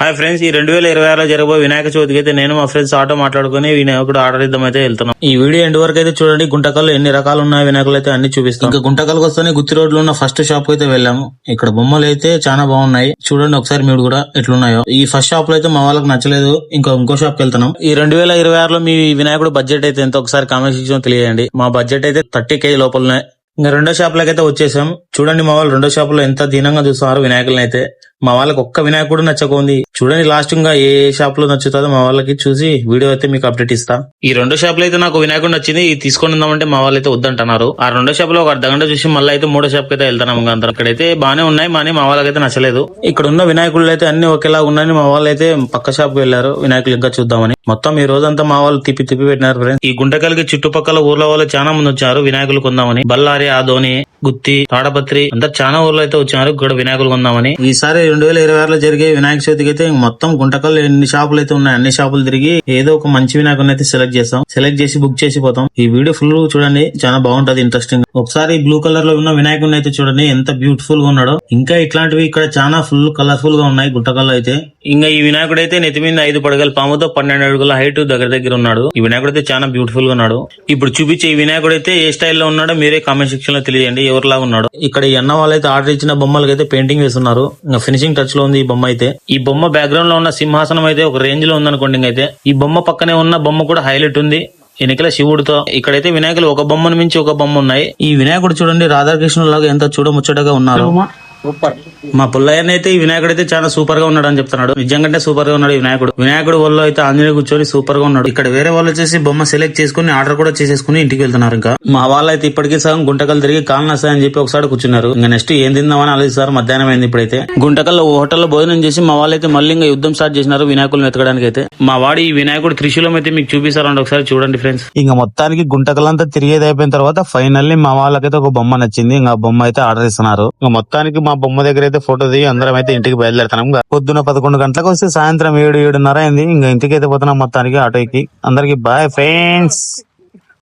Hi friends, ఈ 2026లో జరగబోయే వినాయక చవితికి అయితే నేను మా ఫ్రెండ్స్ ఆటో మాట్లాడుకుని వినాయకుడు ఆర్డర్ ఇద్దాం అయితే వెళ్తున్నాం. ఈ వీడియో ఎండ్ వరకు అయితే చూడండి. గుంటకల్లో ఎన్ని రకాలు ఉన్నాయి వినాయకులు అయితే అన్ని చూపిస్తాం. ఇంకా గుంటకల్కి వస్తేనే గుత్తి రోడ్లో ఉన్న ఫస్ట్ షాప్ అయితే వెళ్ళాము. ఇక్కడ బొమ్మలు అయితే చాలా బాగున్నాయి, చూడండి ఒకసారి మీరు కూడా ఎట్లున్నాయో. ఈ ఫస్ట్ షాప్ లో అయితే మా వాళ్ళకి నచ్చలేదు, ఇంకో షాప్ కి వెళ్తున్నాం. ఈ 2026లో మీ వినాయకుడు బడ్జెట్ అయితే ఎంత ఒకసారి కామెంట్ సెక్షన్ తెలియజేయండి. మా బడ్జెట్ అయితే 30K లోపలనే. ఇంకా రెండో షాప్ లకి అయితే వచ్చేసాం. చూడండి మా వాళ్ళు రెండో షాప్ లో ఎంత దీనంగా చూస్తున్నారు వినాయకులను అయితే. మా వాళ్ళకి ఒక్క వినాయకుడు నచ్చకుంది. చూడండి లాస్ట్ గా ఏ షాప్ లో నచ్చుతుందో మా వాళ్ళకి చూసి వీడియో అయితే మీకు అప్డేట్ ఇస్తా. ఈ రెండో షాప్ లో అయితే నాకు వినాయకుడు నచ్చింది, ఇది తీసుకొని ఉందామంటే మా వాళ్ళు అయితే వద్దంటున్నారు. ఆ రెండో షాప్ లో ఒక అర్ధగంట చూసి మళ్ళీ అయితే మూడో షాప్ కి అయితే వెళ్తాం. అందరం ఇక్కడైతే బానే ఉన్నాయి, కానీ మా వాళ్ళకైతే నచ్చలేదు. ఇక్కడ ఉన్న వినాయకులు అయితే అన్ని ఒకేలా ఉన్నాయని మా వాళ్ళు అయితే పక్క షాప్ కి వెళ్లారు వినాయకులు ఇంకా చూద్దామని. మొత్తం ఈ రోజంతా మా వాళ్ళు తిప్పి పెట్టినారు ఫ్రెండ్స్. ఈ గుంటకల్కి చుట్టుపక్కల ఊర్ల వాళ్ళు చాలా మంది వచ్చారు వినాయకులు కొందామని. బళ్ళారి, ఆదోని, గుత్తి, తాడపత్రి అంతా చాలా ఊర్లో అయితే వచ్చారు ఇక్కడ వినాయకులు కొందామని. ఈసారి 2026లో జరిగే వినాయక చవితికి అయితే మొత్తం గుంటకల్లో ఎన్ని షాపులు అయితే ఉన్నాయి అన్ని షాపులు తిరిగి ఏదో ఒక మంచి వినాయకుని అయితే సెలెక్ట్ చేస్తాం. సెలెక్ట్ చేసి బుక్ చేసి పోతాం. ఈ వీడియో ఫుల్ చూడండి, చాలా బాగుంటది, ఇంట్రెస్టింగ్. ఒకసారి బ్లూ కలర్ లో ఉన్న వినాయకుని అయితే చూడండి ఎంత బ్యూటిఫుల్ గా ఉన్నాడో. ఇంకా ఇట్లాంటివి ఇక్కడ చాలా ఫుల్ కలర్ఫుల్ గా ఉన్నాయి గుంటకల్లో అయితే. ఇంకా ఈ వినాయకుడు అయితే నెత్తి మీద 5 పడగల పాముతో 12 అడుగుల హైట్ దగ్గర ఉన్నాడు. ఈ వినాయకుడు అయితే చాలా బ్యూటిఫుల్ గా ఉన్నాడు. ఇప్పుడు చూపించే ఈ వినాయకుడు అయితే ఏ స్టైల్లో ఉన్నాడో మీరే కామెంట్ సెక్షన్ లో తెలియజేయండి ఎవరిలాగా ఉన్నాడు. ఇక్కడ ఈ అన్న వాళ్ళైతే ఆర్డర్ ఇచ్చిన బొమ్మలకి అయితే పెయింటింగ్ వేస్తున్నారు. ఇంకా ఫినిషింగ్ టచ్ లో ఉంది ఈ బొమ్మ అయితే. ఈ బొమ్మ బ్యాక్గ్రౌండ్ లో ఉన్న సింహాసనం అయితే ఒక రేంజ్ లో ఉందనుకోండి. అయితే ఈ బొమ్మ పక్కనే ఉన్న బొమ్మ కూడా హైలైట్ ఉంది, వెనకల శివుడితో. ఇక్కడైతే వినాయకులు ఒక బొమ్మను మించి ఒక బొమ్మ ఉన్నాయి. ఈ వినాయకుడు చూడండి రాధాకృష్ణులాగా ఎంత చూడముచ్చటగా ఉన్నారు. మా పుల్లయ్యన అయితే ఈ వినాయకుడు అయితే చాలా సూపర్ గా ఉన్నాడు అని చెప్తున్నాడు. నిజంగానే సూపర్ గా ఉన్నాడు ఈ వినాయకుడు వాళ్ళు అయితే ఆంజనేయ కూర్చొని సూపర్ గా ఉన్నాడు. ఇక్కడ వేరే వాళ్ళు వచ్చేసి బొమ్మ సెలెక్ట్ చేసుకుని ఆర్డర్ కూడా చేసేసుకుని ఇంటికి వెళ్తున్నారు. ఇంకా మా వాళ్ళు అయితే ఇప్పటికీ సగం గుంటకల్ తిరిగి కాలు నస్తాయని చెప్పి ఒకసారి కూర్చున్నారు. ఇంకా నెక్స్ట్ ఏం తిందామని ఆలోచిస్తారు. మధ్యాహ్నం అయింది. ఇప్పుడైతే గుంటకల్లో హోటల్లో భోజనం చేసి మా వాళ్ళైతే మళ్ళీ ఇంకా యుద్ధం స్టార్ట్ చేసినారు వినాయకులు వెతకడానికి అయితే. మా వాడి ఈ వినాయకుడు త్రిశూలం అయితే మీకు చూపిస్తారండి, ఒకసారి చూడండి ఫ్రెండ్స్. ఇంకా మొత్తానికి గుంటకలంతా తిరిగేది అయిపోయిన తర్వాత ఫైనల్లీ మా వాళ్ళకైతే ఒక బొమ్మ నచ్చింది. ఇంకా బొమ్మ అయితే ఆర్డర్ ఇస్తున్నారు. ఇంకా మొత్తానికి మా బొమ్మ దగ్గర అయితే ఫోటో దిగి అందరం అయితే ఇంటికి బయలుదేరుతున్నాం. పొద్దున 11 గంటలకు వస్తే సాయంత్రం 7-7:30 అయింది. ఇంకా ఇంటికి అయితే పోతున్నాం మొత్తానికి ఆటోకి. అందరికి బాయ్ ఫ్రెండ్స్.